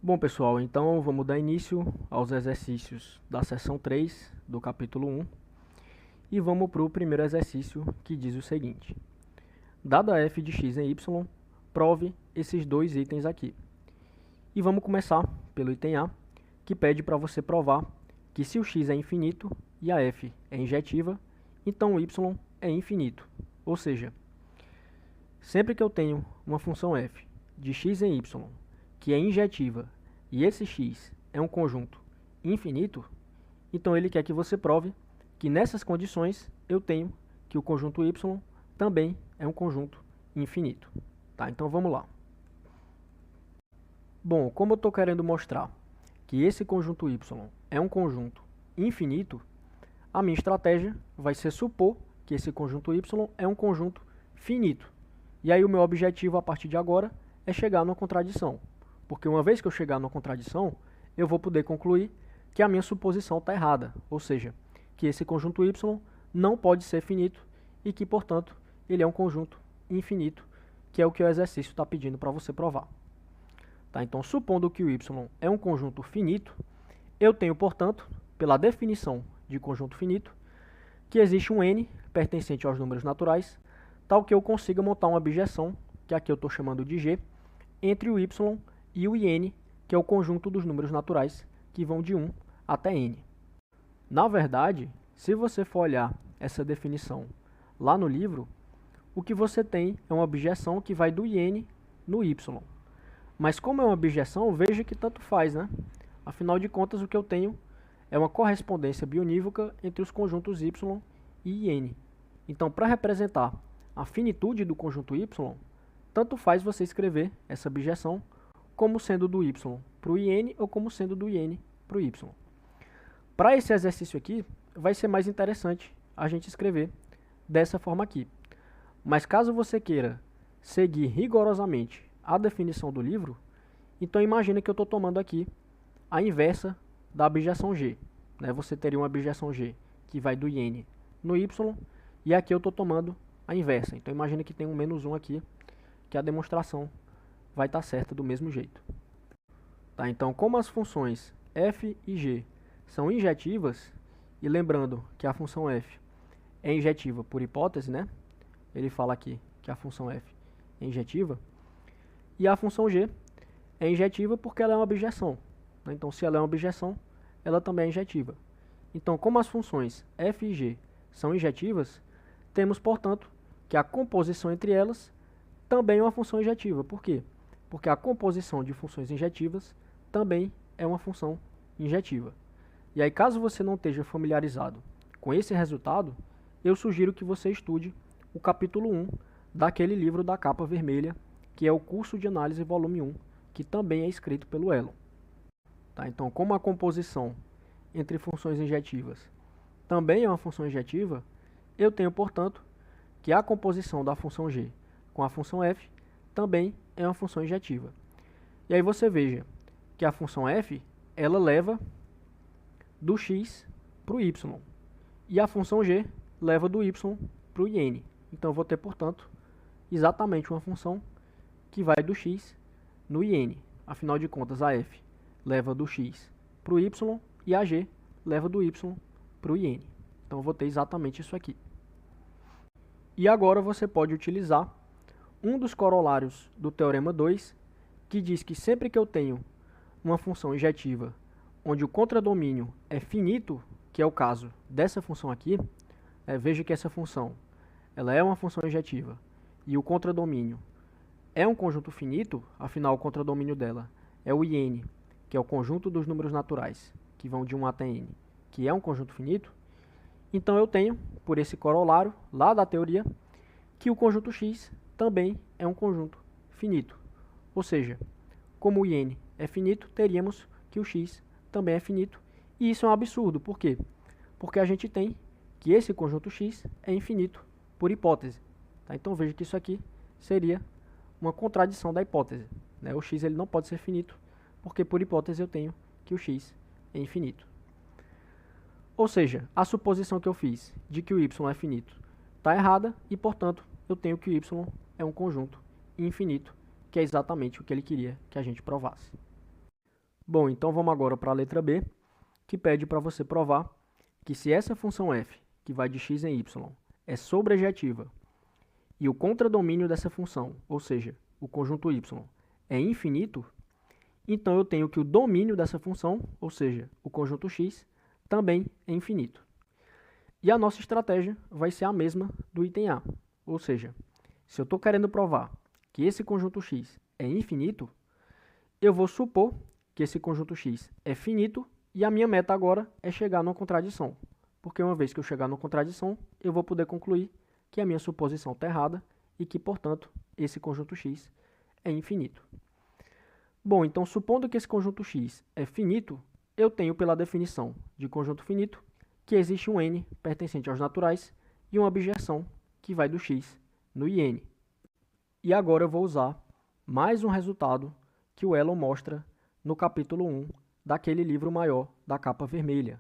Bom, pessoal, então vamos dar início aos exercícios da seção 3 do capítulo 1 e vamos para o primeiro exercício, que diz o seguinte: dada f de x em y, prove esses dois itens aqui. E vamos começar pelo item A, que pede para você provar que se o x é infinito e a f é injetiva, então o y é infinito. Ou seja, sempre que eu tenho uma função f de x em y que é injetiva e esse x é um conjunto infinito, então ele quer que você prove que nessas condições eu tenho que o conjunto y também é um conjunto infinito. Tá, então vamos lá. Bom, como eu estou querendo mostrar que esse conjunto y é um conjunto infinito, a minha estratégia vai ser supor que esse conjunto y é um conjunto finito. E aí o meu objetivo a partir de agora é chegar numa contradição. Porque uma vez que eu chegar numa contradição, eu vou poder concluir que a minha suposição está errada. Ou seja, que esse conjunto y não pode ser finito e que, portanto, ele é um conjunto infinito, que é o que o exercício está pedindo para você provar. Tá? Então, supondo que o y é um conjunto finito, eu tenho, portanto, pela definição de conjunto finito, que existe um n pertencente aos números naturais, tal que eu consiga montar uma objeção, que aqui eu estou chamando de g, entre o y e o in, que é o conjunto dos números naturais, que vão de 1 até n. Na verdade, se você for olhar essa definição lá no livro, o que você tem é uma objeção que vai do in no y. Mas como é uma objeção, veja que tanto faz, né? Afinal de contas, o que eu tenho é uma correspondência bionívoca entre os conjuntos y e in. Então, para representar a finitude do conjunto y, tanto faz você escrever essa objeção como sendo do y para o in ou como sendo do in para o y. Para esse exercício aqui, vai ser mais interessante a gente escrever dessa forma aqui. Mas caso você queira seguir rigorosamente a definição do livro, então imagina que eu estou tomando aqui a inversa da objeção g. Né? Você teria uma objeção g que vai do in no y, e aqui eu estou tomando a inversa. Então imagina que tem um menos 1 aqui, que a demonstração vai estar certa do mesmo jeito. Tá? Então, como as funções f e g são injetivas, e lembrando que a função f é injetiva por hipótese, né? Ele fala aqui que a função f é injetiva, e a função g é injetiva porque ela é uma objeção. Né? Então, se ela é uma objeção, ela também é injetiva. Então, como as funções f e g são injetivas, temos, portanto, que a composição entre elas também é uma função injetiva. Por quê? Porque a composição de funções injetivas também é uma função injetiva. E aí, caso você não esteja familiarizado com esse resultado, eu sugiro que você estude o capítulo 1 daquele livro da capa vermelha, que é o Curso de Análise volume 1, que também é escrito pelo Elon. Tá? Então, como a composição entre funções injetivas também é uma função injetiva, eu tenho, portanto, que a composição da função g com a função f também é uma função injetiva. E aí você veja que a função f, ela leva do x para o y, e a função g leva do y para o in. Então eu vou ter, portanto, exatamente uma função que vai do x no in. Afinal de contas, a f leva do x para o y e a g leva do y para o in. Então eu vou ter exatamente isso aqui. E agora você pode utilizar um dos corolários do teorema 2, que diz que sempre que eu tenho uma função injetiva onde o contradomínio é finito, que é o caso dessa função aqui, veja que essa função ela é uma função injetiva e o contradomínio é um conjunto finito, afinal o contradomínio dela é o in, que é o conjunto dos números naturais, que vão de 1 até n, que é um conjunto finito. Então eu tenho, por esse corolário lá da teoria, que o conjunto x também é um conjunto finito. Ou seja, como o in é finito, teríamos que o x também é finito. E isso é um absurdo. Por quê? Porque a gente tem que esse conjunto x é infinito por hipótese. Tá? Então veja que isso aqui seria uma contradição da hipótese. Né? O x ele não pode ser finito, porque por hipótese eu tenho que o x é infinito. Ou seja, a suposição que eu fiz de que o y é finito está errada e, portanto, eu tenho que o y é um conjunto infinito, que é exatamente o que ele queria que a gente provasse. Bom, então vamos agora para a letra B, que pede para você provar que se essa função f, que vai de x em y, é sobrejetiva e o contradomínio dessa função, ou seja, o conjunto y, é infinito, então eu tenho que o domínio dessa função, ou seja, o conjunto x, também é infinito. E a nossa estratégia vai ser a mesma do item A, ou seja, se eu estou querendo provar que esse conjunto x é infinito, eu vou supor que esse conjunto x é finito e a minha meta agora é chegar numa contradição. Porque uma vez que eu chegar numa contradição, eu vou poder concluir que a minha suposição está errada e que, portanto, esse conjunto x é infinito. Bom, então supondo que esse conjunto x é finito, eu tenho pela definição de conjunto finito que existe um n pertencente aos naturais e uma objeção que vai do x no in. E agora eu vou usar mais um resultado que o Elon mostra no capítulo 1 daquele livro maior da capa vermelha,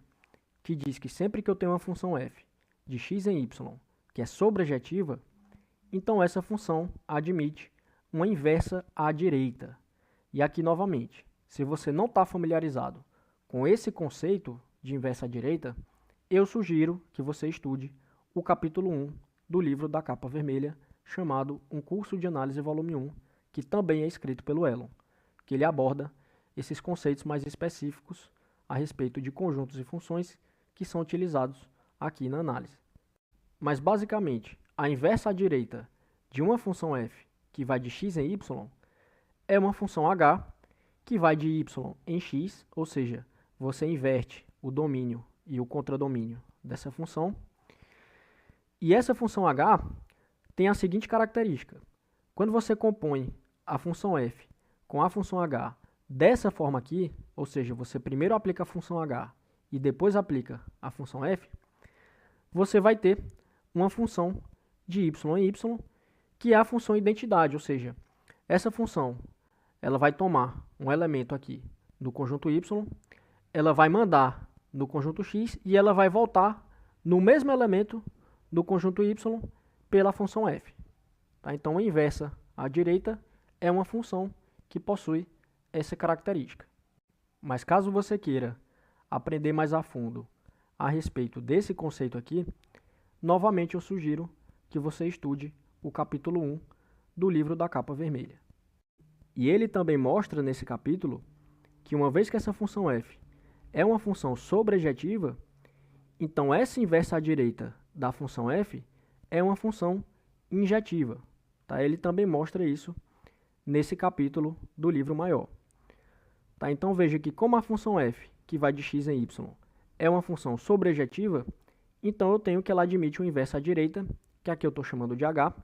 que diz que sempre que eu tenho uma função f de x em y que é sobrejetiva, então essa função admite uma inversa à direita. E aqui novamente, se você não está familiarizado com esse conceito de inversa à direita, eu sugiro que você estude o capítulo 1 do livro da capa vermelha, chamado Um Curso de Análise Volume 1, que também é escrito pelo Elon, que ele aborda esses conceitos mais específicos a respeito de conjuntos e funções que são utilizados aqui na análise. Mas basicamente, a inversa à direita de uma função f que vai de x em y é uma função h que vai de y em x, ou seja, você inverte o domínio e o contradomínio dessa função. E essa função h tem a seguinte característica: quando você compõe a função f com a função h dessa forma aqui, ou seja, você primeiro aplica a função h e depois aplica a função f, você vai ter uma função de y em y, que é a função identidade, ou seja, essa função ela vai tomar um elemento aqui no conjunto y, ela vai mandar no conjunto x e ela vai voltar no mesmo elemento do conjunto y pela função f. Tá? Então, a inversa à direita é uma função que possui essa característica. Mas caso você queira aprender mais a fundo a respeito desse conceito aqui, novamente eu sugiro que você estude o capítulo 1 do livro da capa vermelha. E ele também mostra nesse capítulo que uma vez que essa função f é uma função sobrejetiva, então essa inversa à direita da função f é uma função injetiva. Tá? Ele também mostra isso nesse capítulo do livro maior. Tá? Então veja que como a função f, que vai de x em y, é uma função sobrejetiva, então eu tenho que ela admite o inverso à direita, que aqui eu estou chamando de h,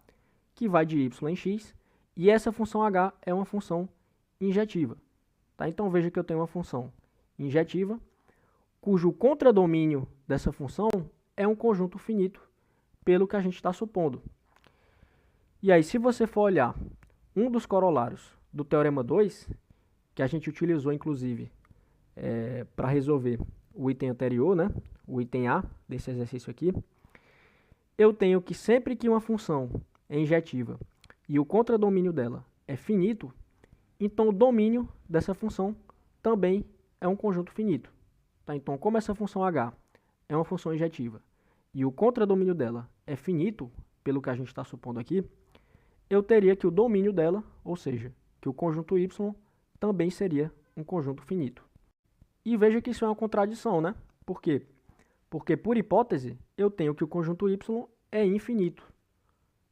que vai de y em x, e essa função h é uma função injetiva. Tá? Então veja que eu tenho uma função injetiva, cujo contradomínio dessa função é um conjunto finito, pelo que a gente está supondo. E aí, se você for olhar um dos corolários do Teorema 2, que a gente utilizou, inclusive, para resolver o item anterior, né? O item A desse exercício aqui, eu tenho que sempre que uma função é injetiva e o contradomínio dela é finito, então o domínio dessa função também é um conjunto finito. Tá? Então, como essa função h é uma função injetiva e o contradomínio dela é finito, pelo que a gente está supondo aqui, eu teria que o domínio dela, ou seja, que o conjunto y também seria um conjunto finito. E veja que isso é uma contradição, né? Por quê? Porque, por hipótese, eu tenho que o conjunto y é infinito.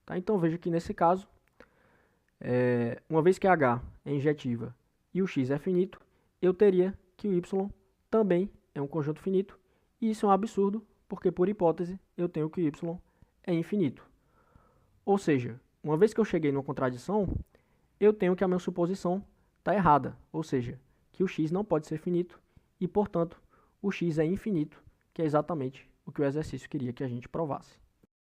Tá? Então, veja que nesse caso, uma vez que h é injetiva e o x é finito, eu teria que o y também é um conjunto finito. E isso é um absurdo, porque, por hipótese, eu tenho que o y é infinito. Ou seja, uma vez que eu cheguei numa contradição, eu tenho que a minha suposição está errada, ou seja, que o x não pode ser finito e, portanto, o x é infinito, que é exatamente o que o exercício queria que a gente provasse.